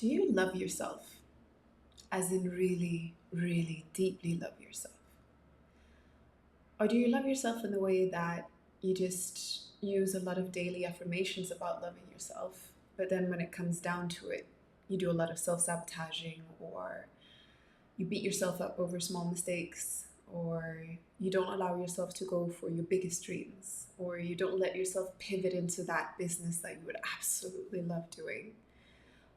Do you love yourself? As in, really, really deeply love yourself? Or do you love yourself in the way that you just use a lot of daily affirmations about loving yourself, but then when it comes down to it, you do a lot of self sabotaging, or you beat yourself up over small mistakes, or you don't allow yourself to go for your biggest dreams, or you don't let yourself pivot into that business that you would absolutely love doing,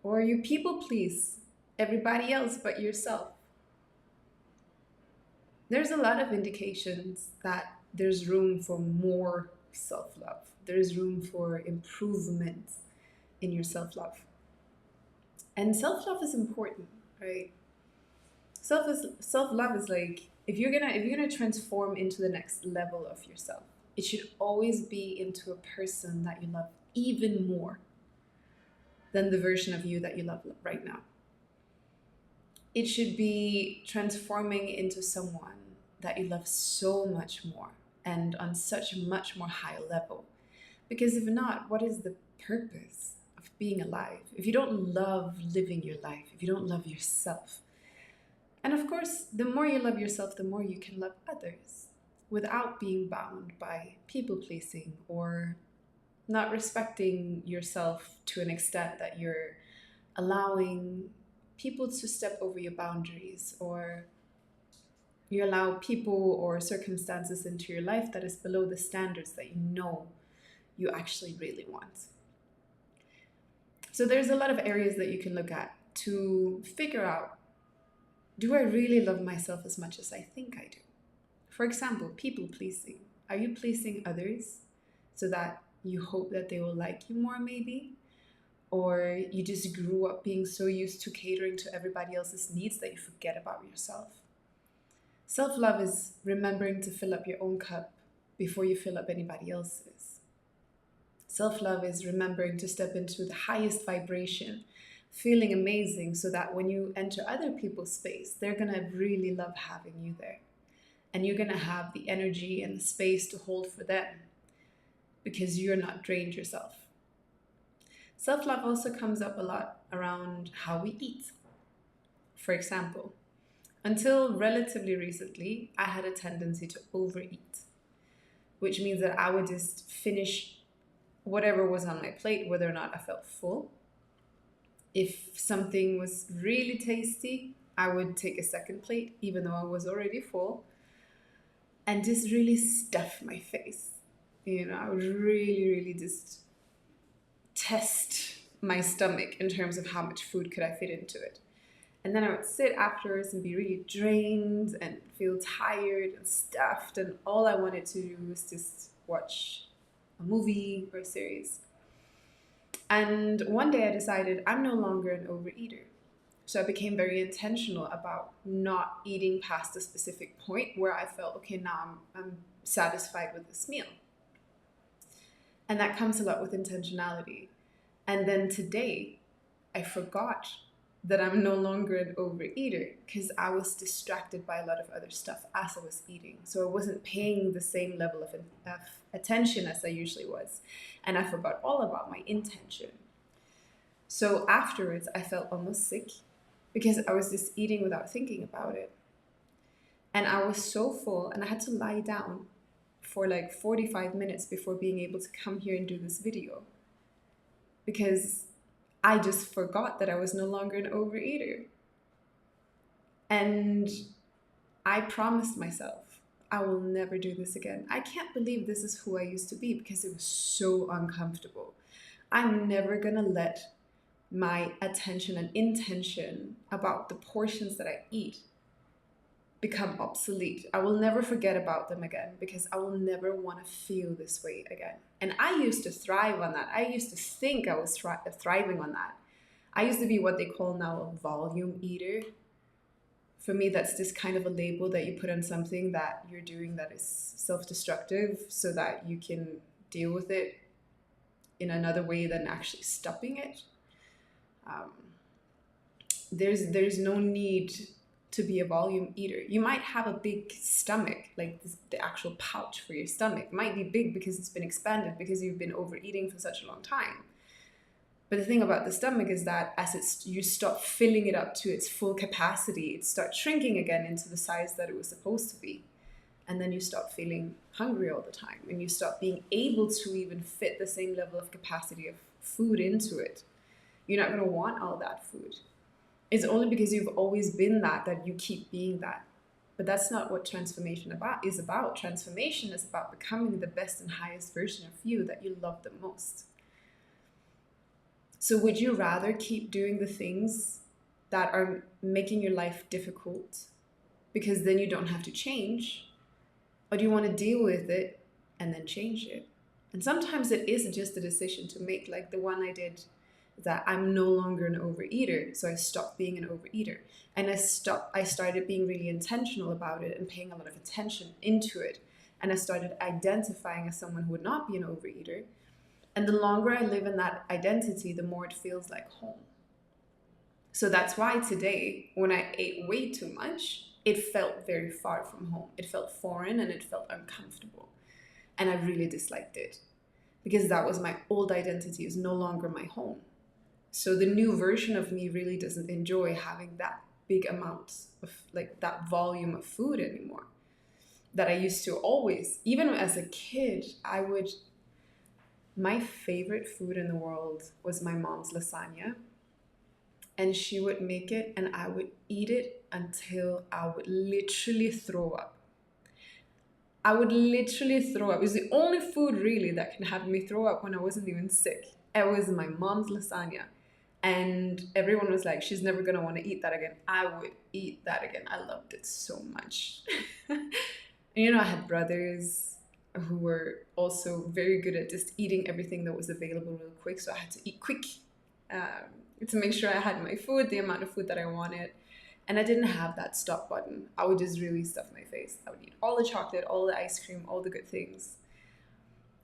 or you people please everybody else but yourself? There's a lot of indications that there's room for more self love. There's room for improvement in your self love. And self love is important, right? Self love is like, if you're gonna transform into the next level of yourself, it should always be into a person that you love even more than the version of you that you love right now. It should be transforming into someone that you love so much more and on such a much more high level. Because if not, what is the purpose of being alive? If you don't love living your life, if you don't love yourself. And of course, the more you love yourself, the more you can love others without being bound by people pleasing or not respecting yourself to an extent that you're allowing people to step over your boundaries, or you allow people or circumstances into your life that is below the standards that you know you actually really want. So there's a lot of areas that you can look at to figure out, do I really love myself as much as I think I do? For example, people pleasing. Are you pleasing others so that you hope that they will like you more, maybe? Or you just grew up being so used to catering to everybody else's needs that you forget about yourself? Self love is remembering to fill up your own cup before you fill up anybody else's. Self love is remembering to step into the highest vibration, feeling amazing, so that when you enter other people's space, they're gonna really love having you there. And you're gonna have the energy and the space to hold for them because you're not drained yourself. Self love also comes up a lot around how we eat. For example, until relatively recently, I had a tendency to overeat, which means that I would just finish whatever was on my plate, whether or not I felt full. If something was really tasty, I would take a second plate, even though I was already full, and just really stuff my face. I would really, really just test my stomach in terms of how much food could I fit into it. And then I would sit afterwards and be really drained and feel tired and stuffed. And all I wanted to do was just watch a movie or a series. And one day I decided I'm no longer an overeater. So I became very intentional about not eating past a specific point where I felt, okay, now I'm satisfied with this meal. And that comes a lot with intentionality. And then today, I forgot that I'm no longer an overeater because I was distracted by a lot of other stuff as I was eating. So I wasn't paying the same level of attention as I usually was. And I forgot all about my intention. So afterwards, I felt almost sick because I was just eating without thinking about it. And I was so full and I had to lie down for like 45 minutes before being able to come here and do this video, because I just forgot that I was no longer an overeater. And I promised myself, I will never do this again. I can't believe this is who I used to be because it was so uncomfortable. I'm never gonna let my attention and intention about the portions that I eat become obsolete. I will never forget about them again because I will never want to feel this way again. And I used to thrive on that. I used to think I was thriving on that. I used to be what they call now a volume eater. For me, that's just kind of a label that you put on something that you're doing that is self-destructive so that you can deal with it in another way than actually stopping it. There's no need to be a volume eater. You might have a big stomach, like the actual pouch for your stomach might be big because it's been expanded because you've been overeating for such a long time. But the thing about the stomach is that as you stop filling it up to its full capacity, it starts shrinking again into the size that it was supposed to be. And then you stop feeling hungry all the time, and you stop being able to even fit the same level of capacity of food into it. You're not going to want all that food. It's only because you've always been that you keep being that. But that's not what transformation is about. Transformation is about becoming the best and highest version of you that you love the most. So would you rather keep doing the things that are making your life difficult because then you don't have to change? Or do you want to deal with it and then change it? And sometimes it is just a decision to make, like the one I did, that I'm no longer an overeater. So I stopped being an overeater. And I started being really intentional about it and paying a lot of attention into it. And I started identifying as someone who would not be an overeater. And the longer I live in that identity, the more it feels like home. So that's why today, when I ate way too much, it felt very far from home. It felt foreign and it felt uncomfortable. And I really disliked it because that was my old identity, is no longer my home. So the new version of me really doesn't enjoy having that big amount of, like, that volume of food anymore that I used to always. Even as a kid, my favorite food in the world was my mom's lasagna. And she would make it and I would eat it until I would literally throw up. I would literally throw up. It was the only food really that can have me throw up when I wasn't even sick. It was my mom's lasagna. And everyone was like, she's never going to want to eat that again. I would eat that again. I loved it so much. And I had brothers who were also very good at just eating everything that was available real quick. So I had to eat quick to make sure I had my food, the amount of food that I wanted. And I didn't have that stop button. I would just really stuff my face. I would eat all the chocolate, all the ice cream, all the good things.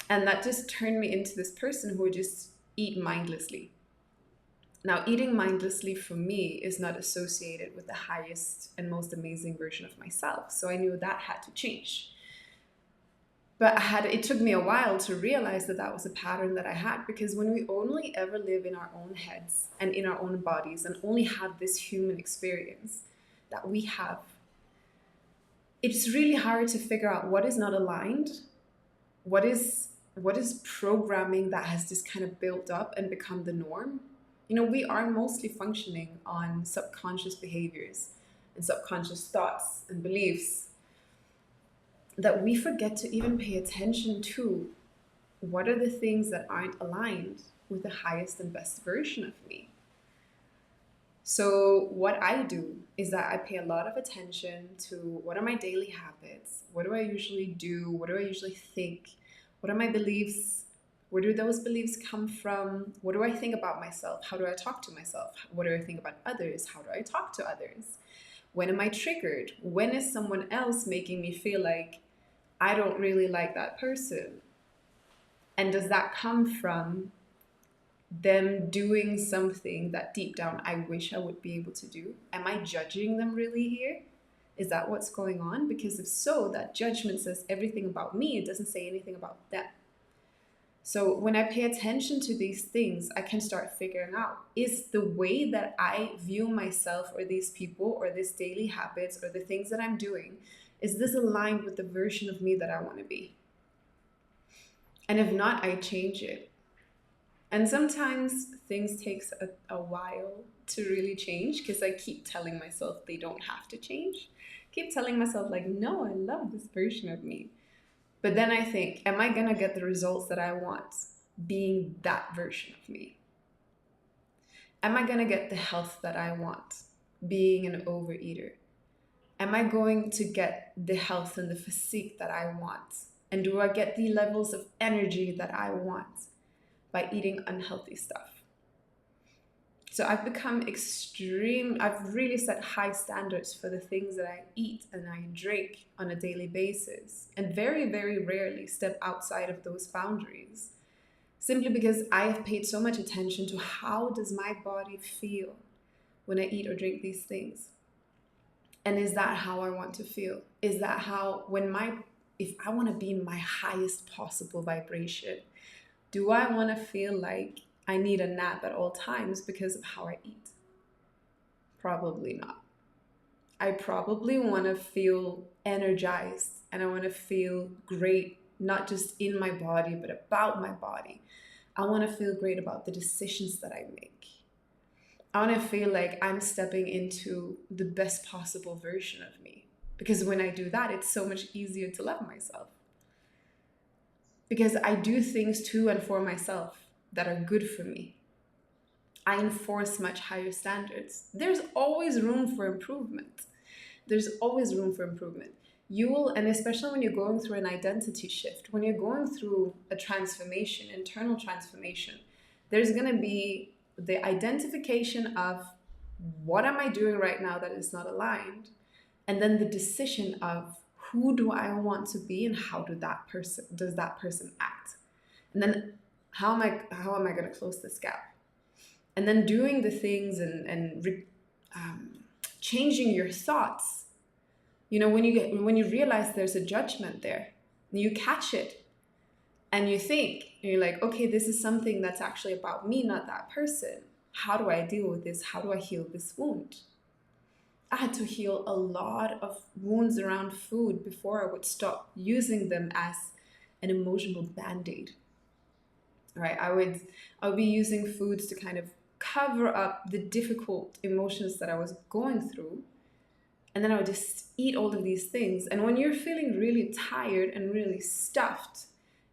And that just turned me into this person who would just eat mindlessly. Now, eating mindlessly for me is not associated with the highest and most amazing version of myself. So I knew that had to change. But it took me a while to realize that that was a pattern that I had, because when we only ever live in our own heads and in our own bodies and only have this human experience that we have, it's really hard to figure out what is not aligned, what is programming that has just kind of built up and become the norm. We are mostly functioning on subconscious behaviors and subconscious thoughts and beliefs that we forget to even pay attention to. What are the things that aren't aligned with the highest and best version of me? So what I do is that I pay a lot of attention to what are my daily habits, what do I usually do, what do I usually think, what are my beliefs, where do those beliefs come from, what do I think about myself, how do I talk to myself, what do I think about others, how do I talk to others, when am I triggered, when is someone else making me feel like I don't really like that person? And does that come from them doing something that deep down I wish I would be able to do? Am I judging them really here? Is that what's going on? Because if so, that judgment says everything about me. It doesn't say anything about them. So when I pay attention to these things, I can start figuring out, is the way that I view myself or these people or these daily habits or the things that I'm doing, is this aligned with the version of me that I want to be? And if not, I change it. And sometimes things takes a while to really change, because I keep telling myself they don't have to change. Keep telling myself like, no, I love this version of me. But then I think, am I going to get the results that I want being that version of me? Am I going to get the health that I want being an overeater? Am I going to get the health and the physique that I want? And do I get the levels of energy that I want by eating unhealthy stuff? So I've become I've really set high standards for the things that I eat and I drink on a daily basis, and very, very rarely step outside of those boundaries, simply because I have paid so much attention to how does my body feel when I eat or drink these things. And is that how I want to feel? Is that how, if I want to be in my highest possible vibration, do I want to feel like I need a nap at all times because of how I eat? Probably not. I probably want to feel energized and I want to feel great, not just in my body, but about my body. I want to feel great about the decisions that I make. I want to feel like I'm stepping into the best possible version of me. Because when I do that, it's so much easier to love myself. Because I do things to and for myself that are good for me. I enforce much higher standards. There's always room for improvement. There's always room for improvement. You will, and especially when you're going through an identity shift, when you're going through a transformation, internal transformation, there's going to be the identification of what am I doing right now that is not aligned, and then the decision of who do I want to be and how does that person act, and then how am I going to close this gap, and then doing the things and changing your thoughts. When you realize there's a judgment there, you catch it and you think, and you're like, okay, this is something that's actually about me, not that person. How do I deal with this? How do I heal this wound? I had to heal a lot of wounds around food before I would stop using them as an emotional band-aid. Right? I would be using foods to kind of cover up the difficult emotions that I was going through. And then I would just eat all of these things. And when you're feeling really tired and really stuffed,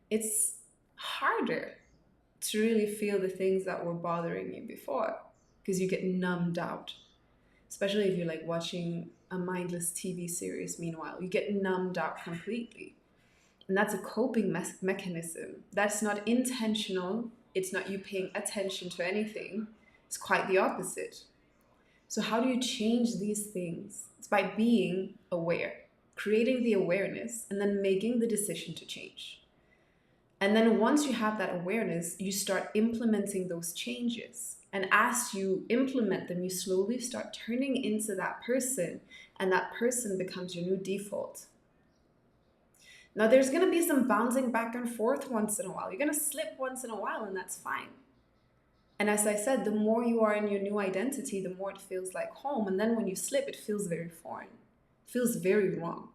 it's harder to really feel the things that were bothering you before, because you get numbed out. Especially if you're like watching a mindless TV series, meanwhile, you get numbed out completely. And that's a coping mechanism. That's not intentional. It's not you paying attention to anything. It's quite the opposite. So how do you change these things? It's by being aware, creating the awareness, and then making the decision to change. And then once you have that awareness, you start implementing those changes. And as you implement them, you slowly start turning into that person, and that person becomes your new default. Now, there's going to be some bouncing back and forth once in a while. You're going to slip once in a while, and that's fine. And as I said, the more you are in your new identity, the more it feels like home. And then when you slip, it feels very foreign. It feels very wrong.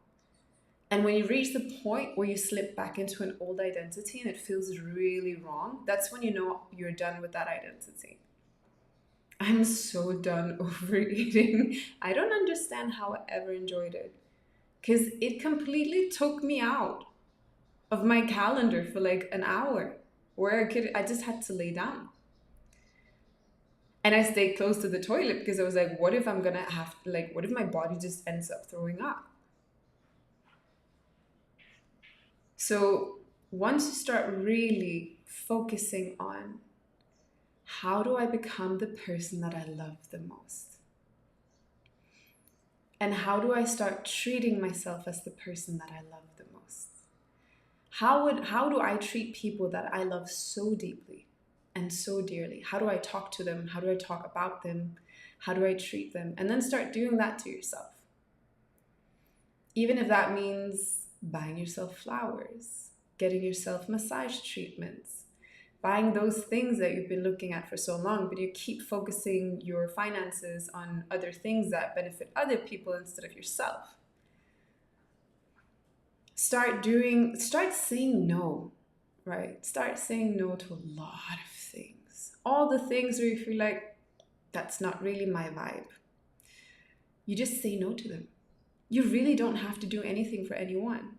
And when you reach the point where you slip back into an old identity and it feels really wrong, that's when you know you're done with that identity. I'm so done overeating. I don't understand how I ever enjoyed it, because it completely took me out of my calendar for like an hour where I just had to lay down. And I stayed close to the toilet because I was like, what if I'm gonna have, like, what if my body just ends up throwing up? So once you start really focusing on how do I become the person that I love the most? And how do I start treating myself as the person that I love the most? How do I treat people that I love so deeply and so dearly? How do I talk to them? How do I talk about them? How do I treat them? And then start doing that to yourself. Even if that means buying yourself flowers, getting yourself massage treatments, buying those things that you've been looking at for so long, but you keep focusing your finances on other things that benefit other people instead of yourself. Start saying no, right? Start saying no to a lot of things. All the things where you feel like, that's not really my vibe. You just say no to them. You really don't have to do anything for anyone.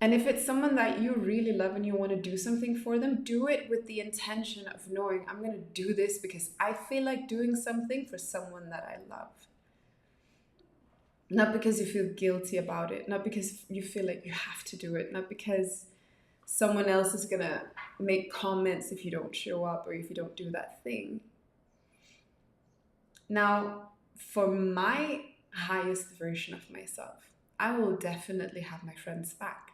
And if it's someone that you really love and you want to do something for them, do it with the intention of knowing, I'm going to do this because I feel like doing something for someone that I love. Not because you feel guilty about it, not because you feel like you have to do it, not because someone else is going to make comments if you don't show up or if you don't do that thing. Now, for my highest version of myself, I will definitely have my friends back.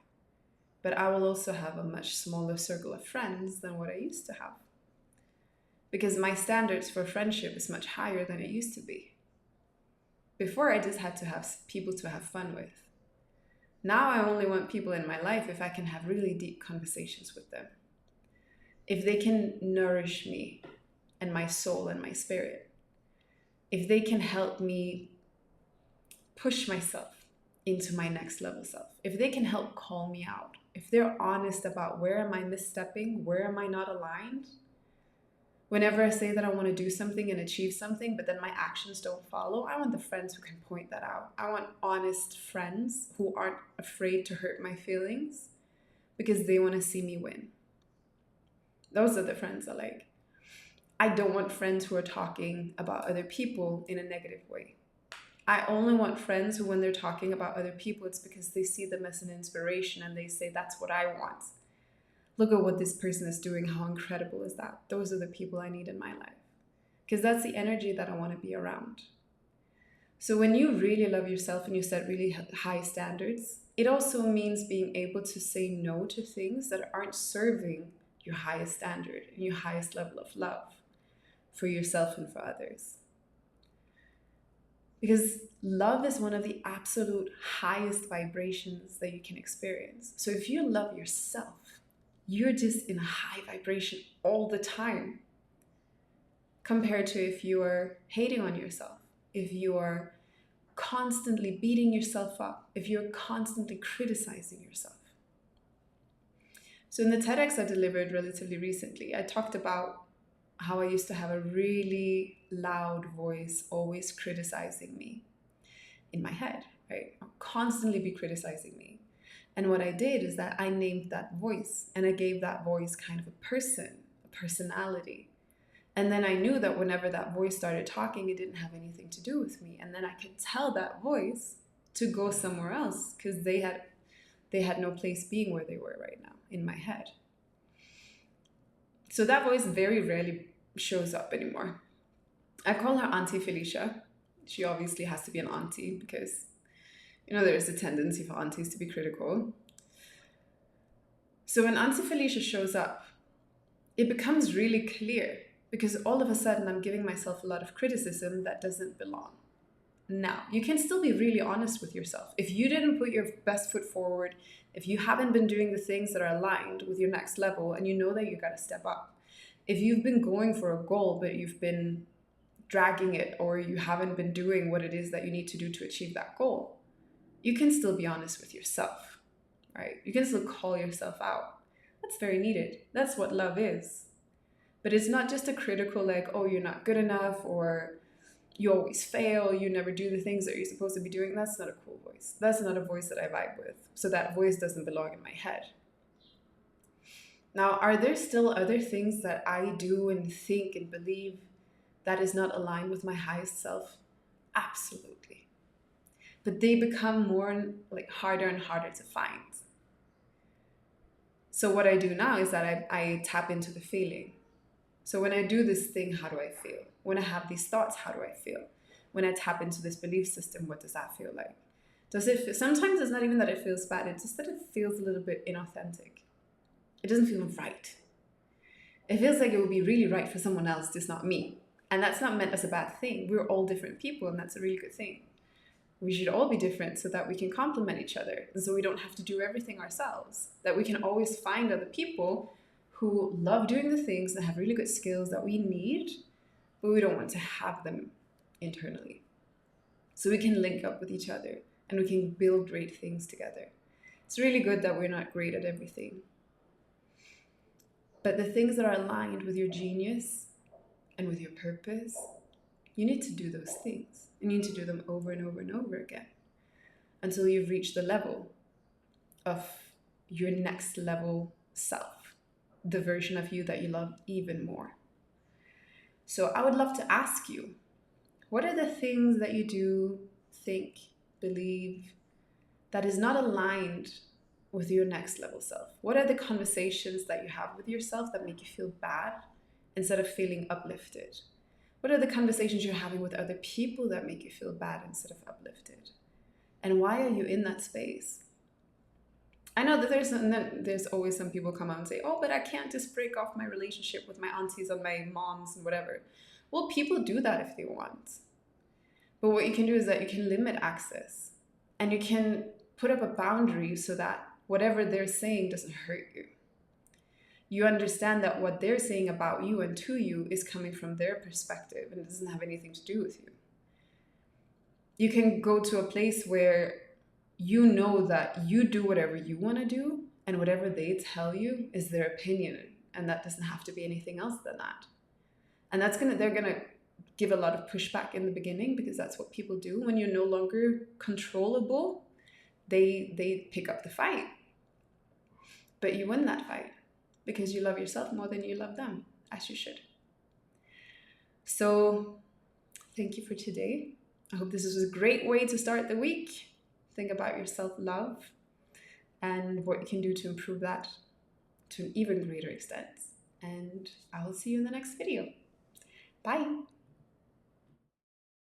But I will also have a much smaller circle of friends than what I used to have. Because my standards for friendship is much higher than it used to be. Before, I just had to have people to have fun with. Now I only want people in my life if I can have really deep conversations with them. if they can nourish me and my soul and my spirit, if they can help me push myself into my next level self, if they can help call me out, if they're honest about where am I misstepping, where am I not aligned. Whenever I say that I want to do something and achieve something, but then my actions don't follow, I want the friends who can point that out. I want honest friends who aren't afraid to hurt my feelings because they want to see me win. Those are the friends I like. I don't want friends who are talking about other people in a negative way. I only want friends who, when they're talking about other people, it's because they see them as an inspiration and they say, that's what I want. Look at what this person is doing. How incredible is that? Those are the people I need in my life. Because that's the energy that I want to be around. So when you really love yourself and you set really high standards, it also means being able to say no to things that aren't serving your highest standard and your highest level of love for yourself and for others. Because love is one of the absolute highest vibrations that you can experience. So if you love yourself, you're just in a high vibration all the time, compared to if you are hating on yourself, if you are constantly beating yourself up, if you're constantly criticizing yourself. So in the TEDx I delivered relatively recently, I talked about how I used to have a really loud voice always criticizing me in my head, right? I'll constantly be criticizing me. And what I did is that I named that voice and I gave that voice kind of a person, a personality. And then I knew that whenever that voice started talking, it didn't have anything to do with me. And then I could tell that voice to go somewhere else because they had no place being where they were right now in my head. So that voice very rarely shows up anymore. I call her Auntie Felicia. She obviously has to be an auntie because there's a tendency for aunties to be critical. So when Auntie Felicia shows up, it becomes really clear because all of a sudden I'm giving myself a lot of criticism that doesn't belong. Now, you can still be really honest with yourself. If you didn't put your best foot forward, if you haven't been doing the things that are aligned with your next level and you know that you got to step up, if you've been going for a goal but you've been dragging it or you haven't been doing what it is that you need to do to achieve that goal, you can still be honest with yourself, right? You can still call yourself out. That's very needed. That's what love is. But it's not just a critical like, oh, you're not good enough or you always fail, you never do the things that you're supposed to be doing. That's not a cool voice. That's not a voice that I vibe with. So that voice doesn't belong in my head. Now, are there still other things that I do and think and believe that is not aligned with my highest self? Absolutely. But they become more harder and harder to find. So what I do now is that I tap into the feeling. So when I do this thing, how do I feel? When I have these thoughts, how do I feel? When I tap into this belief system, what does that feel like? Does it feel, sometimes it's not even that it feels bad, it's just that it feels a little bit inauthentic. It doesn't feel right. It feels like it would be really right for someone else, just not me. And that's not meant as a bad thing. We're all different people, and that's a really good thing. We should all be different so that we can complement each other, and so we don't have to do everything ourselves. That we can always find other people who love doing the things that have really good skills that we need, but we don't want to have them internally. So we can link up with each other and we can build great things together. It's really good that we're not great at everything. But the things that are aligned with your genius and with your purpose, you need to do those things. You need to do them over and over and over again until you've reached the level of your next level self, the version of you that you love even more. So I would love to ask you, what are the things that you do, think, believe that is not aligned with your next level self? What are the conversations that you have with yourself that make you feel bad instead of feeling uplifted? What are the conversations you're having with other people that make you feel bad instead of uplifted? And why are you in that space? I know that there's always some people come out and say, oh, but I can't just break off my relationship with my aunties and my moms and whatever. Well, people do that if they want. But what you can do is that you can limit access and you can put up a boundary so that whatever they're saying doesn't hurt you. you understand that what they're saying about you and to you is coming from their perspective and it doesn't have anything to do with you. You can go to a place where you know that you do whatever you want to do, and whatever they tell you is their opinion, and that doesn't have to be anything else than that. And they're gonna give a lot of pushback in the beginning, because that's what people do. When you're no longer controllable, they pick up the fight. But you win that fight because you love yourself more than you love them, as you should. So thank you for today. I hope this is a great way to start the week. Think about your self-love and what you can do to improve that to an even greater extent. And I will see you in the next video. Bye.